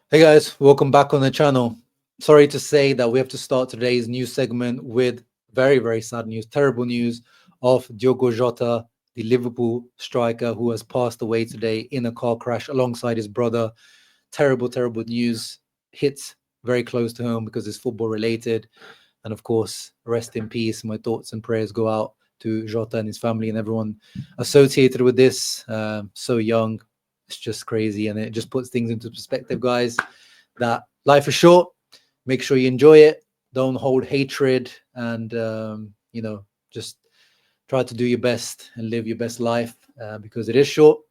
Hey guys, welcome back on the channel. Sorry to say that we have to start today's news segment with very, very sad news, terrible news of Diogo Jota, the Liverpool striker who has passed away today in a car crash alongside his brother. Terrible, terrible news. Hits very close to home because it's football related. And of course, rest in peace. My thoughts and prayers go out to Jota and his family and everyone associated with this. So young, it's just crazy, and it just puts things into perspective, guys. That life is short. Make sure you enjoy it. Don't hold hatred, and just try to do your best and live your best life because it is short.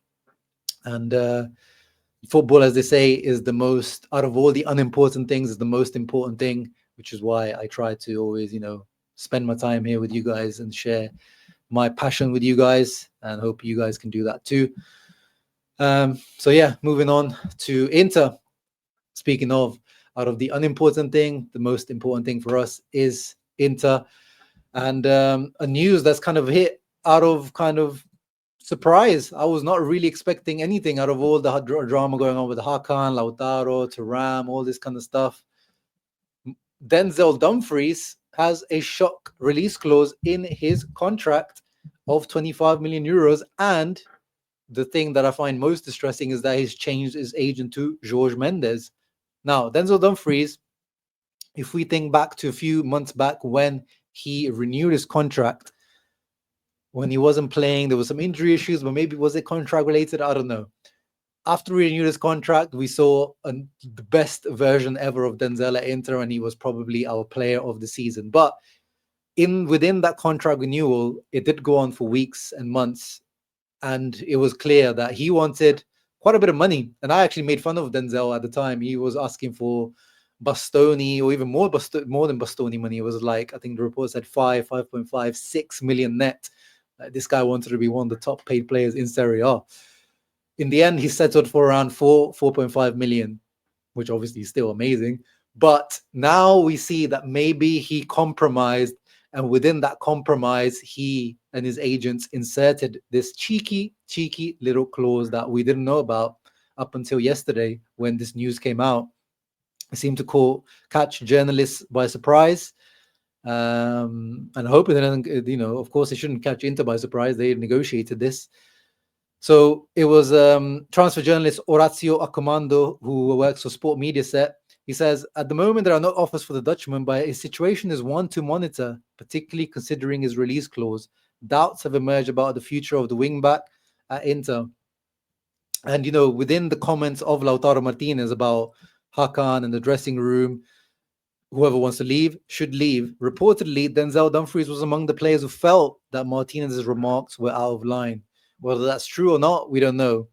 And football, as they say, is the most out of all the unimportant things, is the most important thing, which is why I try to always, spend my time here with you guys and share my passion with you guys, and hope you guys can do that too. So yeah, moving on to Inter. Speaking of out of the unimportant thing, the most important thing for us is Inter, and a news that's kind of hit out of kind of surprise. I was not really expecting anything out of all the drama going on with Hakan, Lautaro, Thuram, all this kind of stuff. Denzel Dumfries has a shock release clause in his contract of 25 million euros, and the thing that I find most distressing is that he's changed his agent to Jorge Mendes. Now, Denzel Dumfries, if we think back to a few months back when he renewed his contract, when he wasn't playing, there was some injury issues, but maybe was it contract related? I don't know. After we renewed his contract, we saw the best version ever of Denzel at Inter, and he was probably our player of the season. But within that contract renewal, it did go on for weeks and months, and it was clear that he wanted quite a bit of money. And I actually made fun of Denzel at the time. He was asking for Bastoni, or even more than Bastoni money. It was like, I think the report said 5.5, 6 million net. This guy wanted to be one of the top paid players in Serie A. In the end, he settled for around 4.5 million, which obviously is still amazing. But now we see that maybe he compromised, and within that compromise, he and his agents inserted this cheeky little clause that we didn't know about up until yesterday when this news came out. It seemed to catch journalists by surprise. And I hope it didn't, of course, it shouldn't catch Inter by surprise. They negotiated this. So it was transfer journalist Orazio Accomando, who works for Sport Media Set. He says, at the moment, there are no offers for the Dutchman, but his situation is one to monitor, particularly considering his release clause. Doubts have emerged about the future of the wingback at Inter. And, within the comments of Lautaro Martinez about Hakan and the dressing room, whoever wants to leave should leave. Reportedly, Denzel Dumfries was among the players who felt that Martinez's remarks were out of line. Whether that's true or not, we don't know.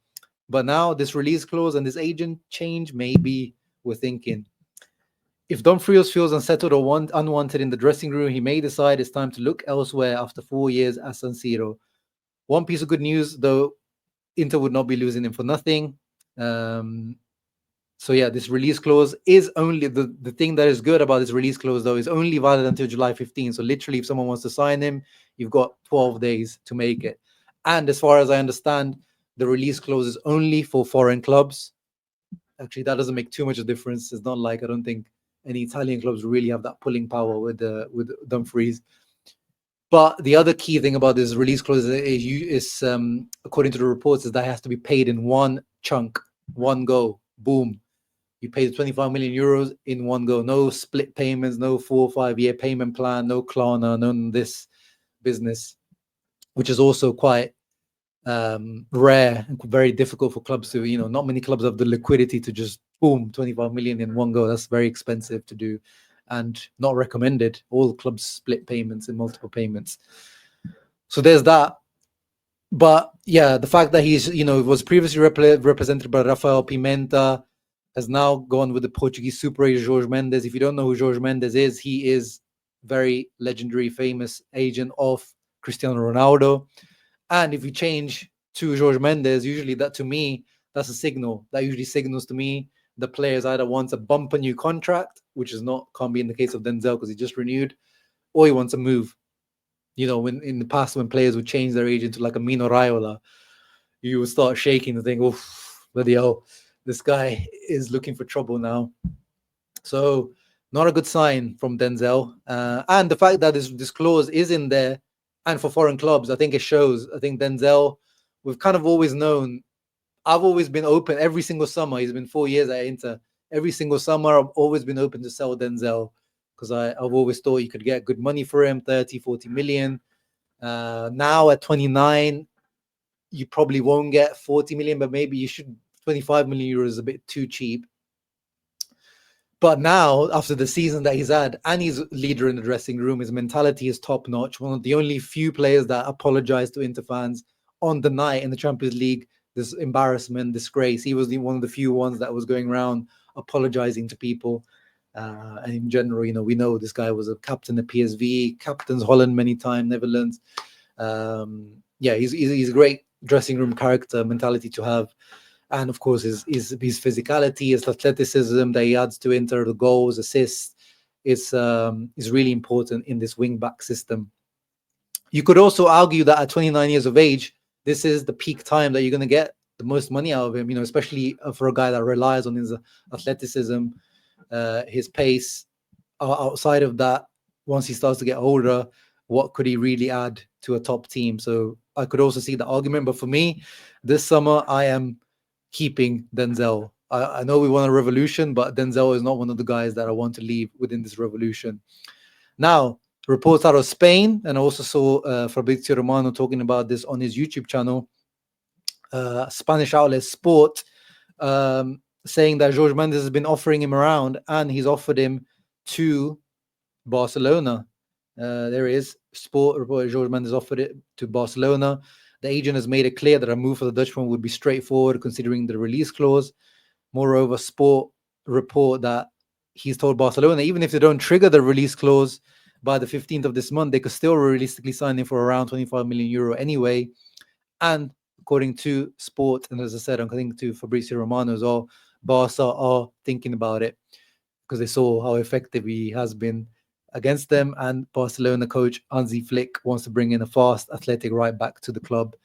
But now this release clause and this agent change, maybe we're thinking, if Dumfries feels unsettled or unwanted in the dressing room, he may decide it's time to look elsewhere after 4 years at San Siro. One piece of good news, though, Inter would not be losing him for nothing. So yeah, this release clause is only the thing that is good about this release clause, though, is only valid until July 15th. So literally, if someone wants to sign him, you've got 12 days to make it. And as far as I understand, the release clause is only for foreign clubs. Actually, that doesn't make too much of a difference. It's not like I don't think any Italian clubs really have that pulling power with Dumfries. But the other key thing about this release clause is according to the reports, is that it has to be paid in one chunk, one go, boom. You pay the 25 million euros in one go. No split payments, no 4 or 5 year payment plan, no Klarna, none of this business, which is also quite rare and very difficult for clubs to, not many clubs have the liquidity to just boom, 25 million in one go. That's very expensive to do and not recommended. All clubs split payments in multiple payments. So there's that. But yeah, the fact that he's, was previously represented by Rafael Pimenta, has now gone with the Portuguese super agent Jorge Mendes. If you don't know who Jorge Mendes is, he is very legendary, famous agent of Cristiano Ronaldo. And if you change to Jorge Mendes, usually that, to me, that's a signal. That usually signals to me the players either wants a bump a new contract, which can't be in the case of Denzel because he just renewed, or he wants a move. When in the past, when players would change their agent to like a Mino Raiola, you would start shaking and think, oh, bloody hell. this guy is looking for trouble now. So not a good sign from Denzel. And the fact that this clause is in there, and for foreign clubs, I think it shows. I think Denzel, we've kind of always known. I've always been open every single summer. He's been 4 years at Inter. Every single summer, I've always been open to sell Denzel because I've always thought you could get good money for him, 30, 40 million. Now at 29, you probably won't get 40 million, but maybe you should. 25 million euros is a bit too cheap. But now, after the season that he's had, and he's leader in the dressing room, his mentality is top notch. One of the only few players that apologized to Inter fans on the night in the Champions League. This embarrassment, disgrace. He was one of the few ones that was going around apologizing to people. And in general, we know this guy was a captain at PSV, captains Holland many times, Netherlands. He's a great dressing room character, mentality to have. And of course, his physicality, his athleticism that he adds to Inter, the goals, assists, is really important in this wing-back system. You could also argue that at 29 years of age, this is the peak time that you're going to get the most money out of him, especially for a guy that relies on his athleticism, his pace. Outside of that, once he starts to get older, what could he really add to a top team? So I could also see the argument. But for me, this summer, I am keeping Denzel. I know we want a revolution, but Denzel is not one of the guys that I want to leave within this revolution. Now, reports out of Spain, and I also saw Fabrizio Romano talking about this on his YouTube channel, Spanish outlet Sport, saying that Jorge Mendes has been offering him around, and he's offered him to Barcelona. There is Sport report. Jorge Mendes offered it to Barcelona. The agent has made it clear that a move for the Dutchman would be straightforward, considering the release clause. Moreover, Sport report that he's told Barcelona, even if they don't trigger the release clause by the 15th of this month, they could still realistically sign him for around 25 million euro anyway. And according to Sport, and as I said, according to Fabrizio Romano as well, Barca are thinking about it because they saw how effective he has been against them. And Barcelona coach Hansi Flick wants to bring in a fast, athletic right back to the club,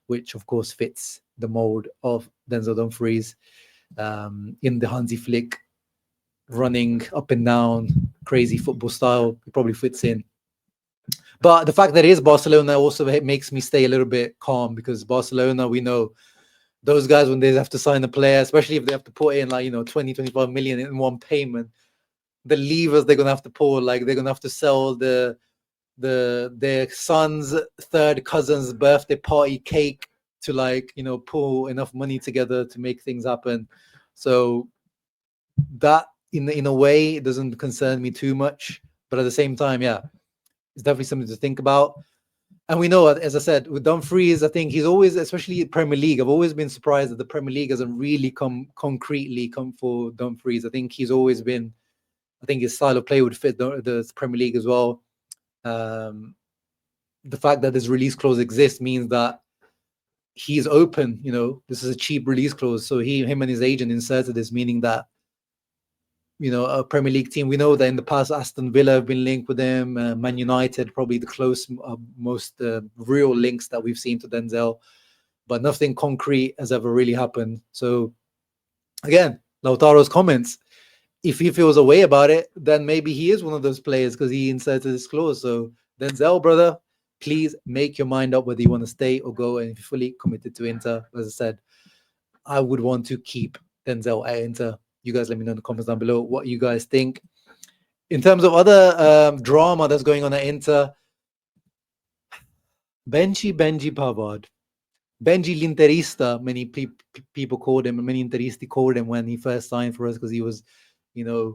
which of course fits the mold of Denzel Dumfries in the Hansi Flick running up and down, crazy football style. He probably fits in. But the fact that it is Barcelona also makes me stay a little bit calm, because Barcelona, we know those guys, when they have to sign a player, especially if they have to put in 20, 25 million in one payment, the levers they're going to have to pull, like they're going to have to sell their son's third cousin's birthday party cake to pull enough money together to make things happen. So that in a way, it doesn't concern me too much, but at the same time, yeah, it's definitely something to think about. And we know, as I said, with Dumfries, I think he's always, especially Premier League, I've always been surprised that the Premier League hasn't really come for Dumfries. I think he's always been, I think his style of play would fit the Premier League as well. The fact that this release clause exists means that he's open. This is a cheap release clause, so him and his agent inserted this, meaning that a Premier League team. We know that in the past, Aston Villa have been linked with him. Man United, probably the most real links that we've seen to Denzel, but nothing concrete has ever really happened. So again, Lautaro's comments, if he feels a way about it, then maybe he is one of those players because he inserted this clause. So Denzel, brother, please make your mind up whether you want to stay or go, and if you're fully committed to Inter. As I said, I would want to keep Denzel at Inter. You guys let me know in the comments down below what you guys think. In terms of other drama that's going on at Inter, Benji Pavard. Benji L'interista, many people called him, many Interisti called him when he first signed for us, because he was, the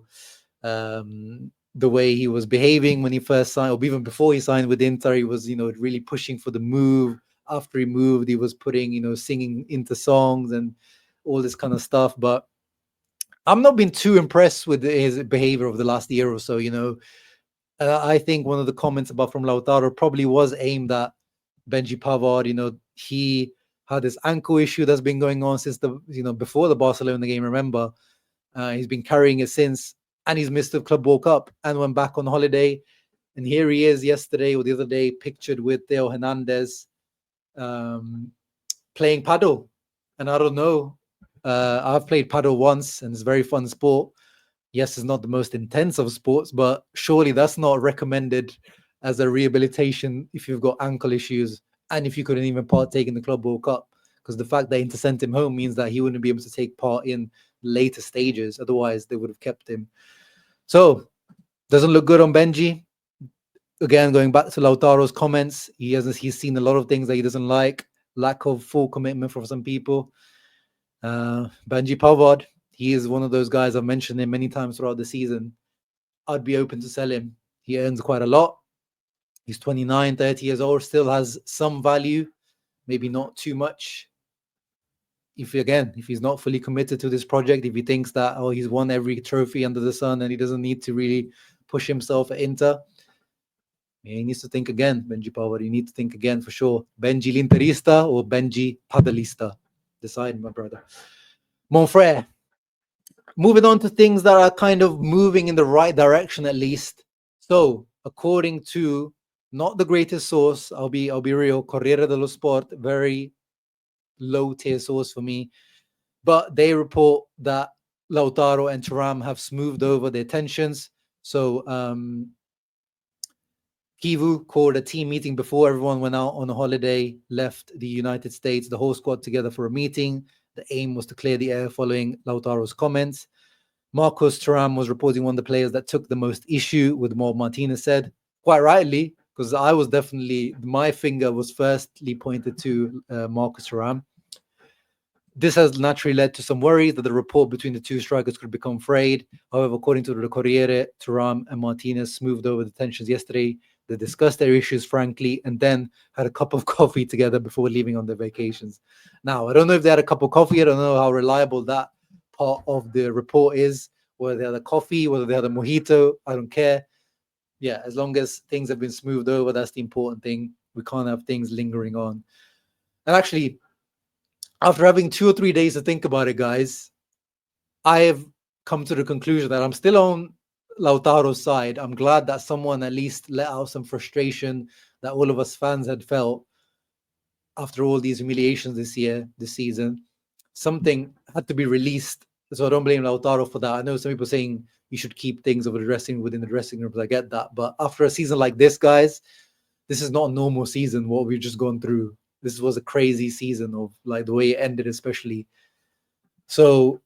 way he was behaving when he first signed, or even before he signed with Inter, he was, really pushing for the move. After he moved, he was putting, singing Inter songs and all this kind of stuff. But I'm not been too impressed with his behavior over the last year or so. I think one of the comments from Lautaro probably was aimed at Benji Pavard. He had this ankle issue that's been going on since before the Barcelona game. Remember, he's been carrying it since, and he's missed the Club World Cup and went back on holiday. And here he is yesterday or the other day, pictured with Theo Hernandez playing paddle. And I don't know I've played paddle once, and it's a very fun sport. Yes, it's not the most intense of sports, but surely that's not recommended as a rehabilitation if you've got ankle issues and if you couldn't even partake in the Club World Cup. Because the fact that Inter sent him home means that he wouldn't be able to take part in later stages. Otherwise, they would have kept him. So, doesn't look good on Benji. Again, going back to Lautaro's comments, he's seen a lot of things that he doesn't like. Lack of full commitment from some people. Benji Pavard, he is one of those guys. I've mentioned him many times throughout the season. I'd be open to sell him. He earns quite a lot. He's 29, 30 years old, still has some value, maybe not too much. If he's not fully committed to this project, if he thinks that, he's won every trophy under the sun and he doesn't need to really push himself at Inter, he needs to think again, Benji Pavard. You need to think again for sure. Benji Linterista or Benji Padalista. Decide, my brother. Mon frère. Moving on to things that are kind of moving in the right direction, at least. So, according to not the greatest source, I'll be real, Corriere dello Sport, very low tier source for me, but they report that Lautaro and Thuram have smoothed over their tensions. So, Kivu called a team meeting before everyone went out on a holiday, left the United States, the whole squad together for a meeting. The aim was to clear the air following Lautaro's comments. Marcos Thuram was reporting one of the players that took the most issue with what Martinez said, quite rightly, because my finger was firstly pointed to Marcos Thuram. This has naturally led to some worries that the rapport between the two strikers could become frayed. However, according to the Corriere, Thuram and Martinez smoothed over the tensions yesterday. They discussed their issues frankly and then had a cup of coffee together before leaving on their vacations. Now, I don't know if they had a cup of coffee. I don't know how reliable that part of the report is, whether they had a coffee, whether they had a mojito. I don't care. Yeah, as long as things have been smoothed over, that's the important thing. We can't have things lingering on. And actually, after having 2 or 3 days to think about it, guys, I have come to the conclusion that I'm still on Lautaro's side. I'm glad that someone at least let out some frustration that all of us fans had felt after all these humiliations this season. Something had to be released. So I don't blame Lautaro for that. I know some people saying you should keep things within the dressing rooms. I get that. But after a season like this, guys, this is not a normal season, what we've just gone through. This was a crazy season of like the way it ended, especially. So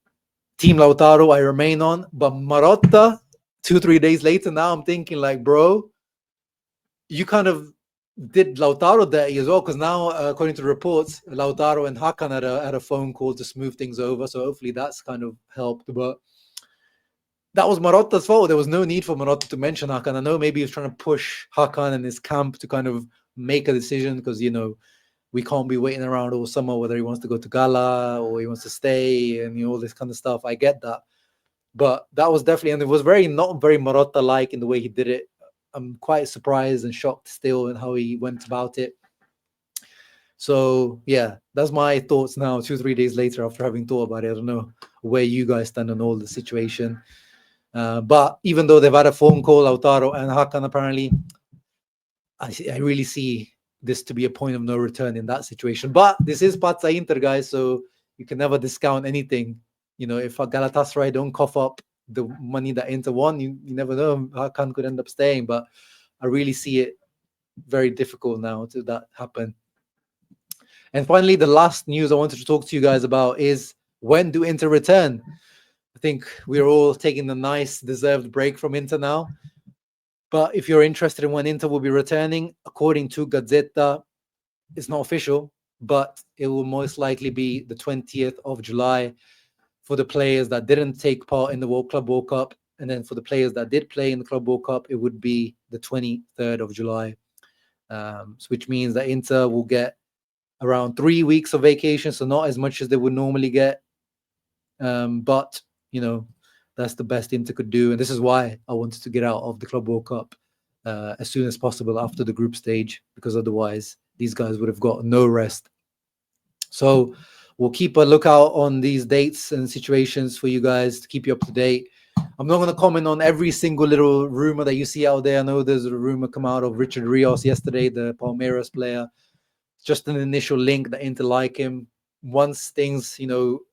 Team Lautaro, I remain on. But Marotta, 2-3 days later, now I'm thinking like, bro, you kind of did Lautaro dirty as well, because now, according to reports, Lautaro and Hakan had a phone call to smooth things over. So hopefully that's kind of helped. But that was Marotta's fault. There was no need for Marotta to mention Hakan. I know maybe he was trying to push Hakan and his camp to kind of make a decision because, we can't be waiting around all summer whether he wants to go to Gala or he wants to stay and all this kind of stuff. I get that. But that was definitely, and it was not very Marotta-like in the way he did it. I'm quite surprised and shocked still in how he went about it. So, yeah, that's my thoughts now, 2-3 days later after having thought about it. I don't know where you guys stand on all the situation. But even though they've had a phone call, Lautaro and Hakan, apparently, I really see this to be a point of no return in that situation. But this is Pazza Inter, guys, so you can never discount anything. If Galatasaray don't cough up the money that Inter won, you never know. Hakan could end up staying, but I really see it very difficult now to that happen. And finally, the last news I wanted to talk to you guys about is, when do Inter return? I think we're all taking a nice deserved break from Inter now. But if you're interested in when Inter will be returning, according to Gazzetta, it's not official, but it will most likely be the 20th of July for the players that didn't take part in the Club World Cup. And then for the players that did play in the Club World Cup, it would be the 23rd of July, which means that Inter will get around 3 weeks of vacation, so not as much as they would normally get. But, that's the best Inter could do. And this is why I wanted to get out of the Club World Cup as soon as possible after the group stage, because otherwise these guys would have got no rest. So we'll keep a lookout on these dates and situations for you guys to keep you up to date. I'm not going to comment on every single little rumor that you see out there. I know there's a rumor come out of Richard Rios yesterday, the Palmeiras player. Just an initial link that Inter like him. once things,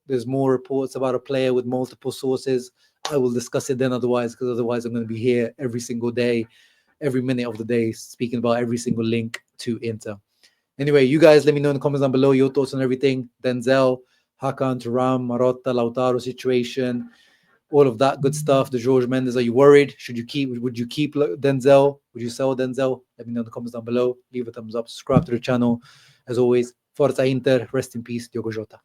there's more reports about a player with multiple sources, I will discuss it then. Because otherwise I'm going to be here every single day, every minute of the day, speaking about every single link to Inter. Anyway, you guys let me know in the comments down below your thoughts on everything. Denzel, Hakan, Thuram, Marotta, Lautaro situation, all of that good stuff. The Jorge Mendes, are you worried? Would you keep Denzel? Would you sell Denzel? Let me know in the comments down below. Leave a thumbs up, subscribe to the channel. As always, Forza Inter, rest in peace, Diogo Jota.